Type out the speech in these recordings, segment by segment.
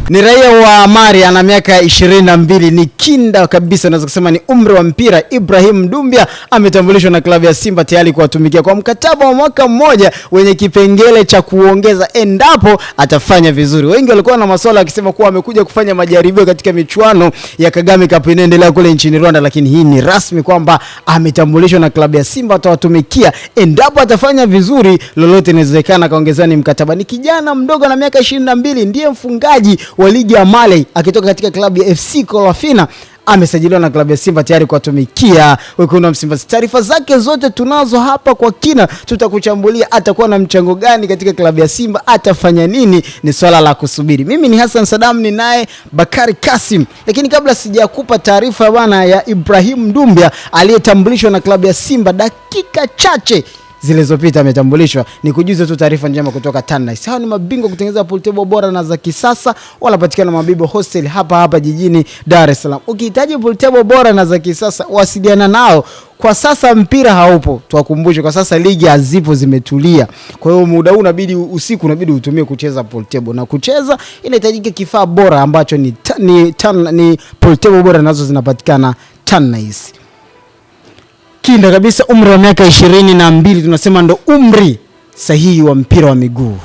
Ni raia wa Mali, ana miaka 22, ni kinda kabisa, naweza kusema ni umri wa mpira. Ibrahim Doumbia ametambulishwa na klabu ya Simba tayari kuwatumikia kwa mkataba wa mwaka mmoja wenye kipengele cha kuongeza endapo atafanya vizuri. Wengi walikuwa na maswala wakisema kuwa amekuja kufanya majaribio katika michuano ya Kagame Cup inaendelea kule nchini Rwanda, lakini hii ni rasmi kwamba ametambulishwa na klabu ya Simba, atawatumikia endapo atafanya vizuri. Lolote inawezekana, kaongezani mkataba. Ni kijana mdogo na miaka 22, ndiye mfungaji wa ligi ya Mali akitoka katika klabu ya FC Kolafina. Amesajiliwa na klabu ya Simba tayari kuwatumikia wekundu wa Msimbazi. Taarifa zake zote tunazo hapa kwa kina, tutakuchambulia atakuwa na mchango gani katika klabu ya Simba, atafanya nini, ni swala la kusubiri. Mimi ni Hassan Saddam, ni naye Bakari Kasim. Lakini kabla sijakupa taarifa bwana ya Ibrahim Doumbia aliyetambulishwa na klabu ya Simba dakika chache zilizopita ametambulishwa, ni kujuza tu taarifa njema kutoka Tannice. Hao ni mabingwa kutengeneza pool table bora na za kisasa, wanapatikana Mabibo Hostel hapa jijini Dar es Salaam. Ukihitaji pool table bora na za kisasa, wasiliana nao. Kwa sasa mpira haupo, tuwakumbushe kwa sasa ligi hazipo, zimetulia. Kwa hiyo muda huu unabidi usiku unabidi utumie kucheza pool table, na kucheza inahitajika kifaa bora ambacho ni pool table bora nazo zinapatikana Tannice. Kinda kabisa, umri wa miaka 22 tunasema ndo umri sahihi wa mpira wa miguu.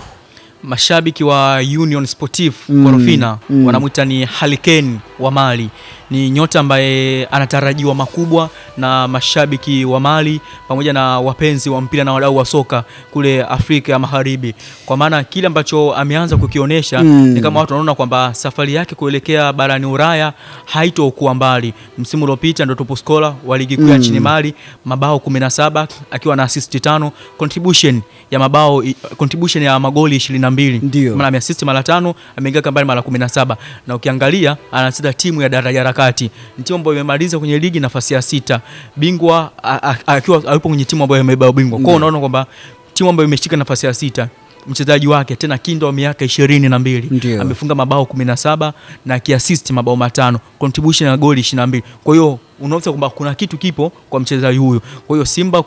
Mashabiki wa Union Sportif Korofina wanamuita ni Hurricane wa Mali. Ni nyota ambaye anatarajiwa makubwa na mashabiki wa Mali pamoja na wapenzi wa mpira na wadau wa soka kule Afrika ya Magharibi. Kwa maana kile ambacho ameanza kukionyesha ni kama watu wanaona kwamba safari yake kuelekea barani Ulaya haitokuwa mbali. Msimu uliopita ndio top scorer wa ligi kuu ya nchini Mali, mabao 17 akiwa na assist 5, contribution ya magoli 22. Maana ameassist mara 5, ameingia kambani mara 17. Na ukiangalia anacheza timu ya daraja la kati. Ni timu ambayo imemaliza kwenye ligi nafasi ya 6. Bingwa akiwa yupo kwenye timu ambayo imebeba ubingwa. Kwa hiyo unaona kwamba timu ambayo imeshika nafasi ya 6, mchezaji wake tena kinda wa miaka 22 amefunga mabao 17 na kiassist mabao 5, contribution ya goli 22. Kwa hiyo unaona kwamba kuna kitu kipo kwa mchezaji huyu. Kwa hiyo Simba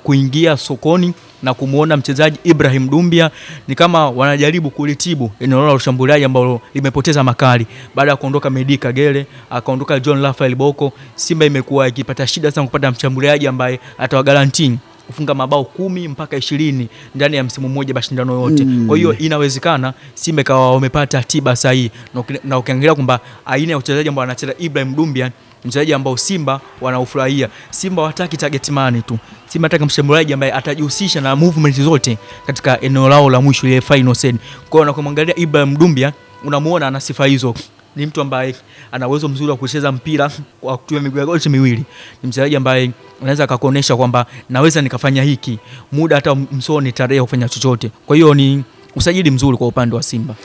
kuingia sokoni na kumuona mchezaji Ibrahim Doumbia ni kama wanajaribu kulitibu eneo la ushambuliaji ambalo limepoteza makali baada ya kuondoka Medi Kagere, akaondoka John Raphael Boko. Simba imekuwa ikipata shida sana kupata mshambuliaji ambaye atawagarantii kufunga mabao 10 mpaka 20 ndani ya msimu mmoja mashindano yote. Kwa hiyo inawezekana Simba kawa wamepata tiba sahihi, na ukiangalia kwamba aina ya uchezaji ambao anacheza Ibrahim Doumbia, mchezaji ambao Simba wanaufurahia. Simba wataki target man tu. Simba nataka mshambuliaji ambaye atajihusisha na movement zote katika eneo lao la mwisho ile final third. Kwa hiyo unapomwangalia Ibrahim Doumbia unamuona ana sifa hizo. Ni mtu ambaye ana uwezo mzuri wa kucheza mpira kwa kutumia miguu yote miwili. Ni mchezaji ambaye anaweza akakuonesha kwamba naweza nikafanya hiki muda hata msoni tarehe kufanya chochote. Kwa hiyo ni usajili mzuri kwa upande wa Simba.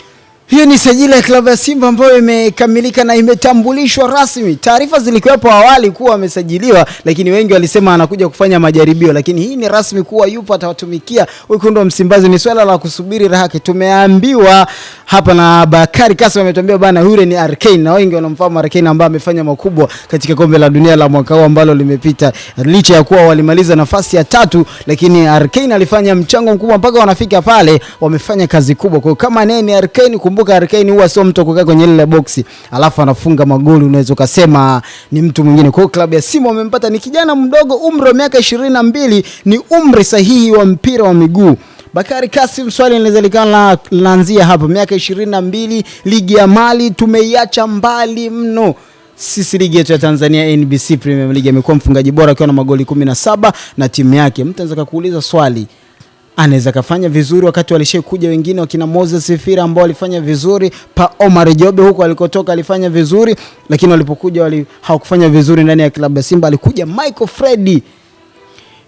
Hiyo ni sajili ya klabu ya Simba ambayo imekamilika na imetambulishwa rasmi. Taarifa zilikuwepo awali kuwa amesajiliwa, lakini wengi walisema anakuja kufanya majaribio, lakini hii ni rasmi kuwa yupo, atawatumikia wekundu wa Msimbazi. Ni swala la kusubiri rahaki. Tumeambiwa hapa na Bakari Kasim, ametuambia bana yule ni Hurricane, na wengi wanamfahamu Hurricane ambaye amefanya makubwa katika kombe la dunia la mwaka huu ambalo limepita. Licha ya kuwa walimaliza nafasi ya 3, lakini Hurricane alifanya mchango mkubwa mpaka wanafika pale, wamefanya kazi kubwa. Kwa kama nani Hurricane, kumbuka Hurricane huwa sio mtu kukaa kwenye ile boxi alafu anafunga magoli unaweza kusema ni mtu mwingine. Kwa hiyo klabu ya Simba wamempata, ni kijana mdogo, umri wa miaka 22, ni umri sahihi wa mpira wa miguu. Bakari Kasim, swali linawezekana laanzia hapa, miaka 22, ligi ya Mali tumeiacha mbali mno. Sisi ligi yetu ya Tanzania NBC Premier League amekuwa mfungaji bora akiwa na magoli 17 na timu yake. Mtu anaweza kuuliza swali, anaweza kafanya vizuri wakati walishakuja wengine wakina Moses Fira ambao walifanya vizuri, pa Omar Jobe huko alikotoka alifanya vizuri, lakini walipokuja hawakufanya vizuri ndani ya klabu ya Simba. Alikuja Michael Freddy,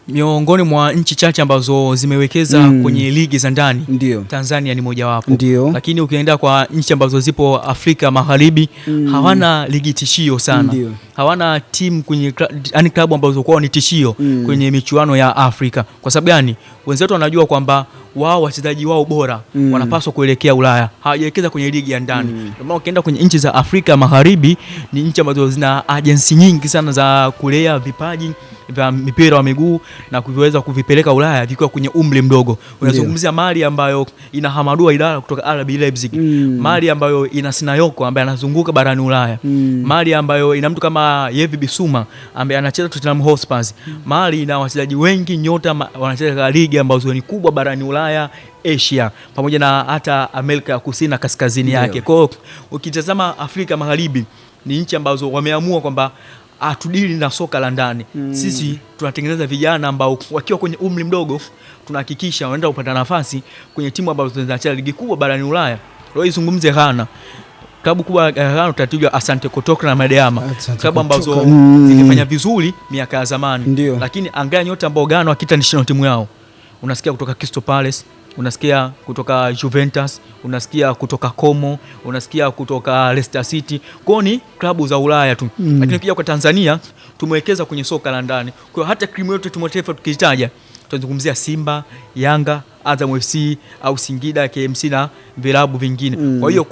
miongoni mwa nchi chache ambazo zimewekeza kwenye ligi za ndani. Tanzania ni moja wapo. Lakini ukienda kwa nchi ambazo zipo Afrika Magharibi hawana ligi tishio sana. Hawana timu kwenye klabu ambazo kwao ni tishio kwenye michuano ya Afrika. Kwa sababu gani? Wenzetu wanajua kwamba wao wachezaji wao bora wanapaswa kuelekea Ulaya. Hawajawekeza kwenye ligi ya ndani. Ndio maana ukienda kwenye nchi za Afrika Magharibi ni nchi ambazo zina agency nyingi sana za kulea vipaji vya mipira wa miguu na kuviweza kuvipeleka Ulaya vikiwa kwenye umri mdogo. Unazungumzia Mali ambayo ina Hamadou Idala kutoka RB Leipzig, Mali ambayo ina Sinayoko ambaye anazunguka barani Ulaya, Mali ambayo ina mtu kama Yves Bissouma ambaye anacheza Tottenham Hotspur, Mali ina wachezaji wengi nyota wanacheza katika ligi ambazo ni kubwa barani Ulaya, Asia pamoja na hata Amerika ya Kusini na kaskazini yake. Kwa hiyo ukitazama Afrika Magharibi ni nchi ambazo wameamua kwamba atudili na soka la ndani. Sisi tunatengeneza vijana ambao wakiwa kwenye umri mdogo tunahakikisha wanaenda kupata nafasi kwenye timu ambazo zinacheza ligi kubwa barani Ulaya. Leo izungumze Ghana. Klabu kubwa Ghana tutajua Asante Kotoko na Medeama. Klabu ambazo zilifanya vizuri miaka ya zamani. Lakini angalia nyota ambao Ghana wakita national timu yao. Unasikia kutoka Crystal Palace, unasikia kutoka Juventus, unasikia kutoka Como, unasikia kutoka Leicester City. Kwa ni klabu za Ulaya tu. Lakini ukija kwa Tanzania tumewekeza kwenye soka la ndani. Kwa hiyo hata krimu yote tumetaifa tukitaja tunazungumzia Simba, Yanga, Azam FC au Singida, KMC na vilabu vingine. Kwa hiyo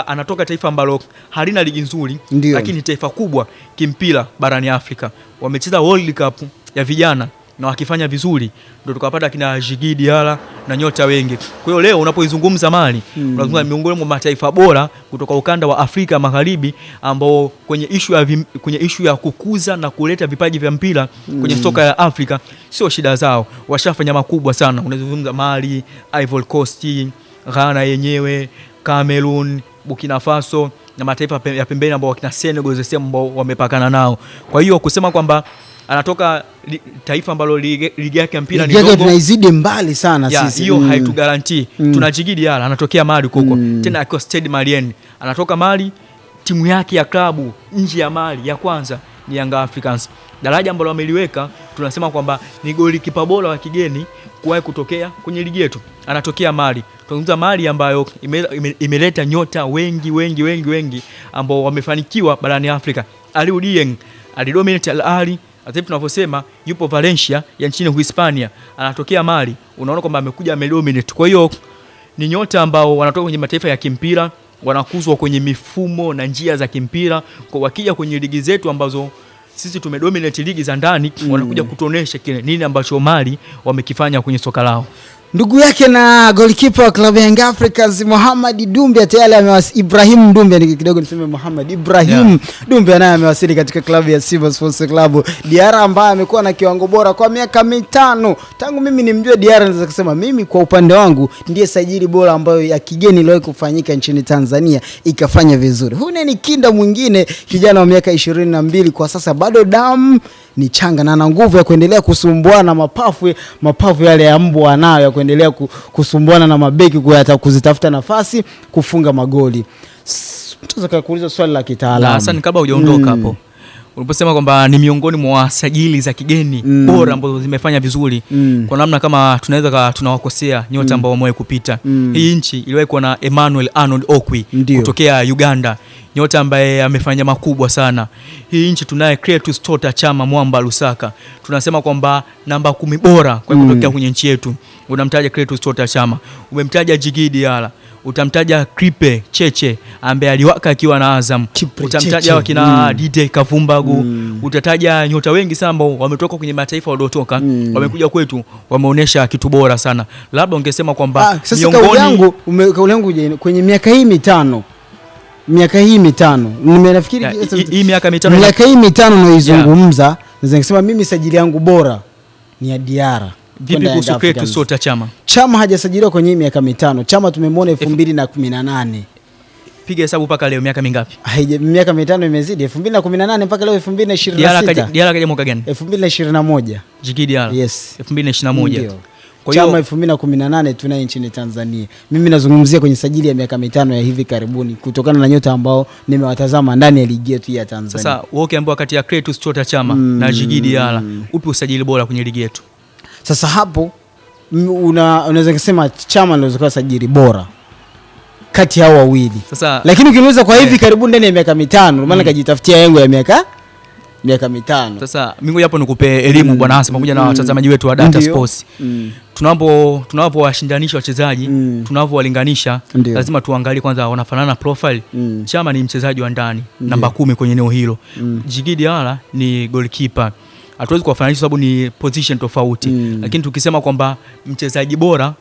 anatoka taifa ambalo halina ligi nzuri lakini taifa kubwa kimpira barani Afrika. Wamecheza World Cup ya vijana na wakifanya vizuri ndio tukapata kina Djigui Diarra na nyota wengi. Kwa hiyo leo unapoizungumza Mali unazungumza miongoni mwa mataifa bora kutoka ukanda wa Afrika Magharibi ambao kwenye issue ya kukuza na kuleta vipaji vya mpira kwenye soka ya Afrika sio shida zao. Washafanya makubwa sana. Unazungumza Mali, Ivory Coast, Ghana yenyewe, Cameroon, Burkina Faso na mataifa ya pembeni ambao wakina Senegal ambao wamepakana nao. Kwa hiyo kusema kwamba anatoka taifa ambalo ligi yake mpira ni ndogo tunaizidi mbali sana sisi. Hiyo haitu guarantee. Tuna Djigui Diarra anatokea Mali huko. Tena akiwa Stade Malien. Anatoka Mali, timu yake ya klabu nje ya Mali ya kwanza ni Young Africans. Daraja ambalo wameliweka tunasema kwamba ni golikipa bora wa kigeni kuwahi kutokea kwenye ligi yetu. Anatokea Mali. Tunazungumza Mali ambayo imeleta nyota wengi ambao wamefanikiwa barani Afrika. Aliou Dieng alidominate Al Ahly. Hata tunavyosema yupo Valencia ya nchini Uhispania, anatokea Mali. Unaona kwamba amekuja amedominate. Kwa hiyo ni nyota ambao wanatoka kwenye mataifa ya kimpira, wanakuzwa kwenye mifumo na njia za kimpira. Kwa wakija kwenye ligi zetu ambazo sisi tumedominate ligi za ndani, wanakuja kutuonesha kile nini ambacho Mali wamekifanya kwenye soka lao. Ndugu yake na goalkeeper wa klabu ya Young Africans Mohamed Doumbia tayari amewasili. Ibrahim Doumbia ni kidogo niseme Mohamed Ibrahim Doumbia naye amewasili katika klabu ya Simba Sports Club. Diarra ambaye amekuwa na kiwango bora kwa miaka 5 tangu mimi nimjue Diarra, naweza kusema mimi kwa upande wangu ndiye sajili bora ambayo ya kigeni iliwahi kufanyika nchini Tanzania ikafanya vizuri. Huyu ni kinda mwingine, kijana wa miaka 22 kwa sasa, bado damu ni changa na ana nguvu ya kuendelea kusumbuana mapafu yale ya mbwa anayo ya kuendelea kusumbuana na mabeki kuzitafuta nafasi kufunga magoli. Mtaweza kuuliza swali la kitaalamu. Hassan, kabla hujaondoka hapo, uliposema kwamba ni miongoni mwa sajili za kigeni bora ambazo zimefanya vizuri, kwa namna kama tunaweza tunawakosea nyota ambao wamewahi kupita. Hii nchi iliwahi kuwa na Emmanuel Arnold Okwi kutokea Uganda, nyota ambaye amefanya makubwa sana. Hii nchi tunaye Clatous Chota Chama Mwamba Lusaka. Tunasema kwamba namba 10 bora kwa kutokea kwenye nchi yetu. Unamtaja Clatous Chota Chama, umemtaja Djigui Diarra, utamtaja Kripe Cheche ambaye aliwaka akiwa na Azam, utamtaja wakina Dide Kavumbagu, utataja nyota wengi sana ambao wametoka kwenye mataifa waliotoka, wamekuja kwetu, wameonyesha kitu bora sana. Labda ungesema kwamba kauli yangu kwenye miaka hii mitano nimenafikiri hii miaka mitano naizungumza, naweza kusema mimi sajili yangu bora ni ya Diarra. Vipi kuhusu Clatous Chota Chama? Chama hajasajiliwa kwenye miaka 5. Chama tumemwona 2018. Piga hesabu mpaka leo miaka mingapi? Miaka 5 imezidi. 2018 mpaka leo 2026. Diarra kaja mwaka gani? 2021. Djigui Diarra. Yes. 2021. Kwa hiyo Chama 2018 tunaye nchini Tanzania. Mimi nazungumzia kwenye sajili ya miaka 5 ya hivi karibuni kutokana na nyota ambao nimewatazama ndani ya ligi yetu ya Tanzania. Sasa wewe ukiambiwa kati ya Clatous Chota Chama na Djigui Diarra, upi usajili bora kwenye ligi yetu? Sasa hapo unaweza kusema Chama ndio zikawa sajili bora kati hao wawili. Sasa lakini ukiniuliza kwa hivi karibuni ndani ya miaka 5, maana kajitafutia yangu ya miaka 5. Sasa mimi hapo nikupe elimu bwana Hassan pamoja na watazamaji wetu wa Data Sports. Tunapowashindanisha wachezaji, tunapowalinganisha, lazima tuangalie kwanza wanafanana profile. Chama ni mchezaji wa ndani namba 10 kwenye eneo hilo. Djigui Diarra ni goalkeeper hatuwezi kuwafananisha sababu ni position tofauti. Lakini tukisema kwamba mchezaji bora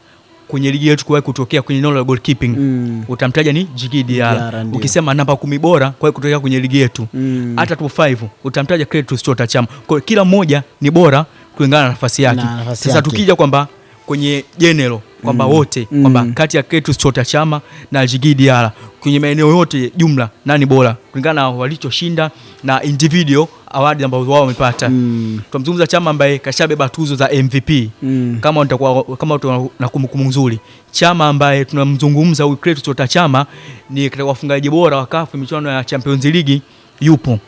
kwenye ligi yetu kwa kutokea kwenye eneo la goalkeeping, utamtaja ni Djigui Diarra. Ukisema namba 10 bora kwa kutokea kwenye ligi yetu, hata top 5 utamtaja Clatous Chota Chama. Kwa kila mmoja ni bora kulingana na nafasi yake. Sasa tukija kwamba kwenye general kwamba wote kwamba kati ya Clatous Chota Chama na Djigui Diarra kwenye maeneo yote jumla nani bora kulingana na walichoshinda na individual award ambazo wao wamepata. Tunamzungumza Chama ambaye kashabeba tuzo za MVP. Kama na kumbukumbu nzuri, Chama ambaye tunamzungumza huyu Clatous Chota Chama ni katika wafungaji bora wa CAF michuano ya Champions League yupo.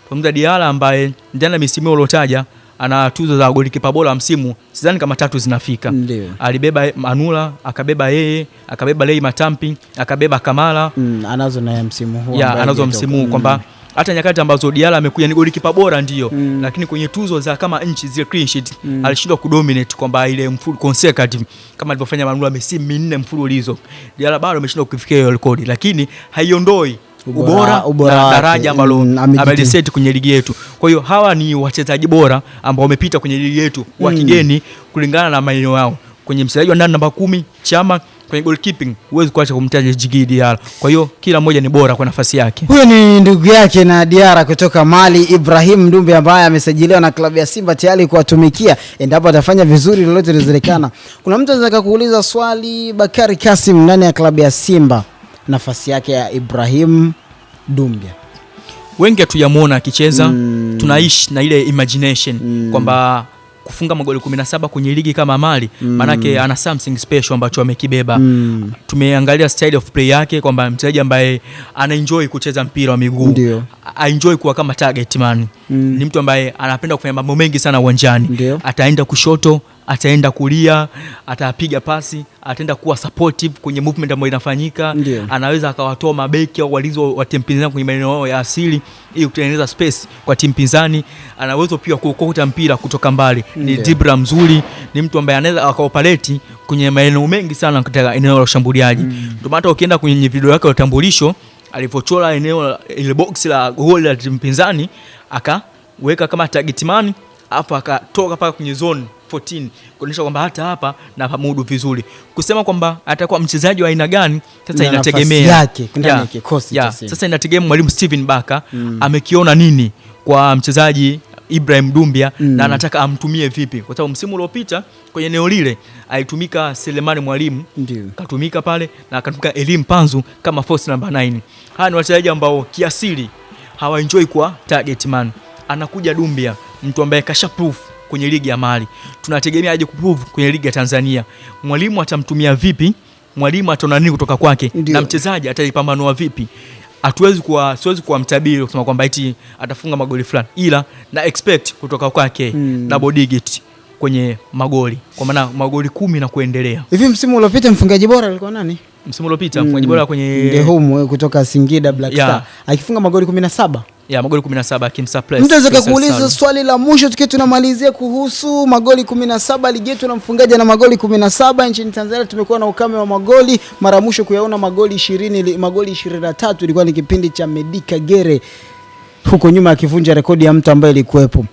Tunamzungumza Diarra ambaye ndani ya misimu iliyotaja ana tuzo za golikipa bora wa msimu, sidhani kama 3 zinafika. Ndiyo. Alibeba Manula, akabeba yeye, akabeba Lei Matampi, akabeba Kamara. Anazo na msimu huu. Anazo msimu huu kwamba hata nyakati ambazo Diarra amekuja ni golikipa bora ndio, lakini kwenye tuzo za kama nchi zile clean sheet alishindwa kudominate kwamba ile mfull consecutive kama alivyofanya Manula misimu 4 mfululizo. Diarra bado ameshindwa kufikia hiyo rekodi, lakini haiondoi ubora na daraja ambalo ameliset kwenye ligi yetu. Kwa hiyo hawa ni wachezaji bora ambao wamepita kwenye ligi yetu wa kigeni kulingana na maeneo yao. Kwenye mchezaji wa ndani namba 10 Chama, kwenye goalkeeping huwezi kuacha kumtaja Djigui Diarra. Kwa hiyo kila mmoja ni bora kwa nafasi yake. Huyo ni ndugu yake na Diarra kutoka Mali, Ibrahim Dumbia ambaye amesajiliwa na klabu ya Simba tayari kuwatumikia endapo atafanya vizuri lolote linawezekana. Kuna mtu anaweza kuuliza swali, Bakari Kasim ndani ya klabu ya Simba, nafasi yake ya Ibrahim Dumbia. Wengi hatujamuona akicheza, tunaishi na ile imagination kwamba kufunga magoli 17 kwenye ligi kama Mali manake ana something special ambacho amekibeba. Tumeangalia style of play yake kwamba mchezaji ambaye ana enjoy kucheza mpira wa miguu, enjoy kuwa kama target man. Ni mtu ambaye anapenda kufanya mambo mengi sana uwanjani. Ataenda kushoto, ataenda kulia, atapiga pasi, ataenda kuwa supportive kwenye movement ambayo inafanyika. Anaweza akawatoa mabeki au walinzi wa timu pinzani kwenye maeneo ya asili ili kutengeneza space kwa timu pinzani. Anaweza pia kuokota mpira kutoka mbali. Ni dribble mzuri, ni mtu ambaye anaweza akaoperate kwenye maeneo mengi sana katika eneo la ushambuliaji. Ndio maana ukienda kwenye video yake ya utambulisho alipochora eneo ile box la goal la timu pinzani akaweka kama target man, afa akatoka paka kwenye zone 14 kuonyesha kwamba hata hapa na pamudu vizuri. Kusema kwamba atakuwa mchezaji wa aina gani sasa inategemea yake ndani kikosi cha Simba. Sasa inategemea mwalimu Steven Baka amekiona nini kwa mchezaji Ibrahim Dumbia na anataka amtumie vipi, kwa sababu msimu uliopita kwenye eneo lile alitumika Selemani Mwalimu, katumika pale na akatumika Elim Panzu kama force number 9. Hawa ni wachezaji ambao kiasili hawaenjoy kwa target man. Anakuja Dumbia, mtu ambaye kasha proof kwenye ligi ya Mali. Tunategemea aje kuprove kwenye ligi ya Tanzania. Mwalimu atamtumia vipi? Mwalimu ataona nini kutoka kwake? Na mchezaji atajipambanua vipi? Siwezi kuwa mtabiri kusema kwamba eti atafunga magoli fulani, ila na expect kutoka kwake double digit kwenye magoli, kwa maana magoli 10 na kuendelea. Hivi msimu uliopita mfungaji bora alikuwa nani? Msimu uliopita mfungaji bora kwenye The Home kutoka Singida Black Star akifunga magoli 17. Magoli 17 akimsurprise. Mtu anaweza kuuliza swali la mwisho tukiwa tunamalizia kuhusu magoli 17 ligi yetu na mfungaji na magoli 17 nchini Tanzania. Tumekuwa na ukame wa magoli, mara mwisho kuyaona magoli 20, magoli 23 ilikuwa ni kipindi cha Medika Gere huko nyuma akivunja rekodi ya mtu ambaye ilikuwepo.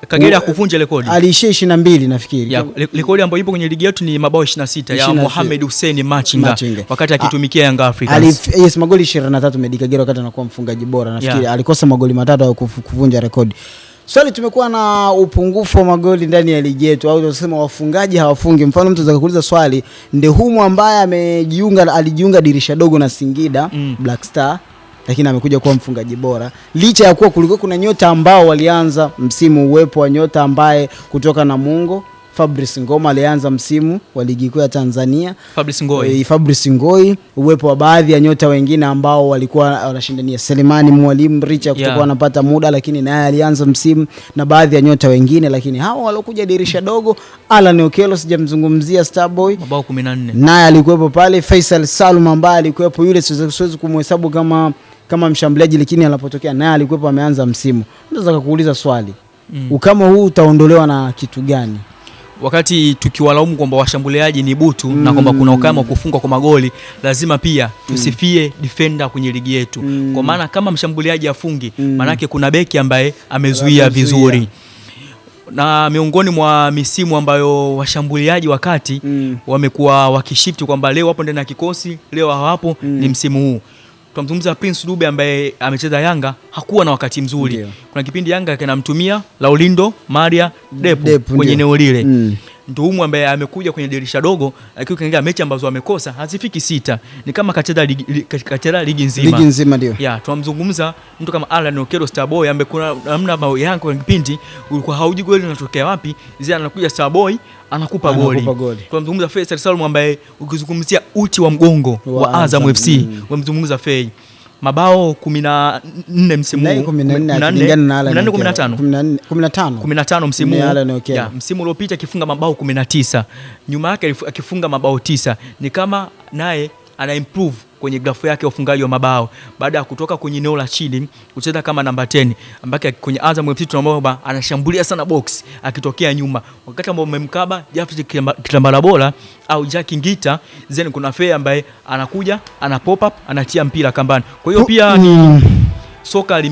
Kagere akuvunja rekodi. Aliishia 22 nafikiri. Rekodi ambayo ipo kwenye ligi yetu ni mabao 26 ya Mohamed Hussein Machinga wakati akitumikia Young Africans. Magoli 23 Medika Gere wakati anakuwa mfungaji bora nafikiri. Alikosa magoli 3 au kuvunja rekodi. Swali, tumekuwa na upungufu wa magoli ndani ya ligi yetu au tunasema wafungaji hawafungi. Mfano mtu anaweza kuuliza swali, Ndehumu ambaye alijiunga dirisha dogo na Singida Black Star lakini amekuja kuwa mfungaji bora licha ya kuwa kulikuwa kuna nyota ambao walianza msimu, uwepo wa nyota ambaye kutoka Namungo Fabrice Ngoma alianza msimu wa ligi kuu ya Tanzania, Fabrice Ngoi, uwepo wa baadhi ya nyota wengine ambao walikuwa wanashindania, Selemani Mwalimu Richa kutokuwa anapata muda lakini naye alianza msimu, na baadhi ya nyota wengine, lakini hawa walokuja dirisha dogo, Alan Okello sijamzungumzia Starboy mabao 14 naye alikuwepo pale, Faisal Salum ambaye alikuwepo, yule siwezi kumhesabu kama mshambuliaji lakini anapotokea naye alikuwepo ameanza msimu. Nataka kukuuliza swali, ukama huu utaondolewa na kitu gani? Wakati tukiwalaumu kwamba washambuliaji ni butu na kwamba kuna ukama wa kufunga kwa magoli, lazima pia tusifie defender kwenye ligi yetu. Kwa maana kama mshambuliaji afungi, manake kuna beki ambaye amezuia vizuri. na miongoni mwa misimu ambayo washambuliaji wakati wamekuwa wakishift kwamba leo wapo ndani ya kikosi, leo hawapo, ni msimu huu. Tunamzungumza Prince Dube ambaye amecheza Yanga, hakuwa na wakati mzuri. Ndiyo. Kuna kipindi Yanga kanamtumia Laulindo Maria Depu kwenye eneo lile. Ndumu ambaye amekuja kwenye dirisha dogo, lakini ukiangalia mechi ambazo amekosa hazifiki 6. Ni kama kacheza ligi nzima. Ligi nzima ndio. Tunamzungumza mtu kama Alan Okello Starboy ambaye kuna namna bao Yanga kwenye kipindi ulikuwa haujui goli linatokea wapi, zile anakuja Starboy anakupa goli. Tunamzungumza Faisal Salum ambaye ukizungumzia uti wa mgongo wa Azam FC, unamzungumza Fei. Mabao 14 msimu 15 msimu. Msimu uliopita akifunga mabao 19. Nyuma yake akifunga mabao 9. Ni kama naye ana improve kwenye grafu yake ya ufungaji wa mabao baada ya kutoka kwenye eneo la chini kucheza kama namba 10, ambake kwenye Azam FC tunaomba anashambulia sana box akitokea nyuma. Wakati ambao umemkaba Jafet Kitambala Bora au Jack Ngita, then kuna Fei ambaye anakuja ana pop up anatia mpira kambani. Kwa hiyo pia ni soka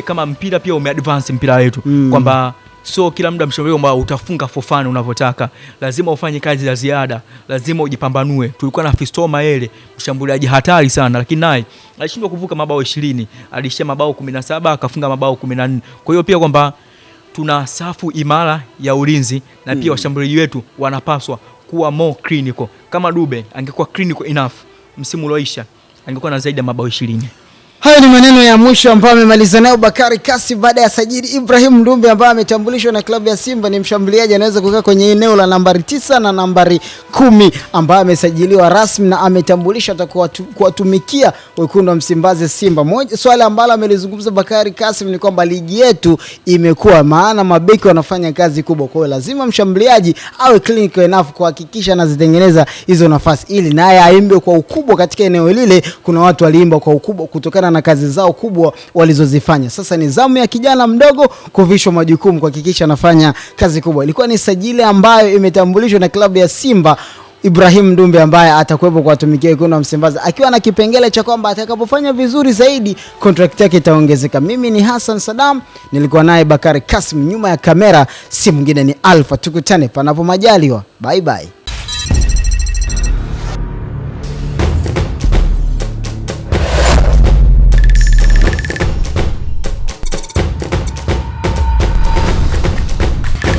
kama mpira pia umeadvance mpira wetu kwamba so kila muda mshambuliaji ambao utafunga for fun unavyotaka, lazima ufanye kazi za ziada, lazima ujipambanue. Tulikuwa na Fiston Maele, mshambuliaji hatari sana, lakini naye alishindwa kuvuka mabao 20, alishia mabao 17 akafunga mabao 14. Kwa hiyo pia kwamba tuna safu imara ya ulinzi na pia washambuliaji wetu wanapaswa kuwa more clinical. Kama Dube angekuwa clinical enough msimu ulioisha angekuwa na zaidi ya mabao 20. Hayo ni maneno ya mwisho ambayo amemaliza nayo Bakari Kassim baada ya sajili Ibrahim Dumbe ambaye ametambulishwa na klabu ya Simba. Ni mshambuliaji anaweza kukaa kwenye eneo la nambari 9 na nambari 10 ambaye amesajiliwa rasmi na ametambulishwa atakuwa kuwatumikia wekundu wa Msimbazi Simba. Moja swali ambalo amelizungumza Bakari Kassim ni kwamba ligi yetu imekuwa, maana mabeki wanafanya kazi kubwa, kwa hiyo lazima mshambuliaji awe clinical enough kuhakikisha anazitengeneza hizo nafasi ili naye aimbe kwa ukubwa katika eneo lile. Kuna watu waliimba kwa ukubwa kutokana na kazi zao kubwa walizozifanya. Sasa ni zamu ya kijana mdogo kuvishwa majukumu kuhakikisha anafanya kazi kubwa. Ilikuwa ni sajili ambayo imetambulishwa na klabu ya Simba, Ibrahim Dumbe ambaye atakuwepo kuwatumikia wekundu wa Msimbazi akiwa na kipengele cha kwamba atakapofanya vizuri zaidi contract yake itaongezeka. Mimi ni Hassan Saddam, nilikuwa naye Bakari Kassim, nyuma ya kamera si mwingine ni Alpha. Tukutane panapo majaliwa. Bye bye.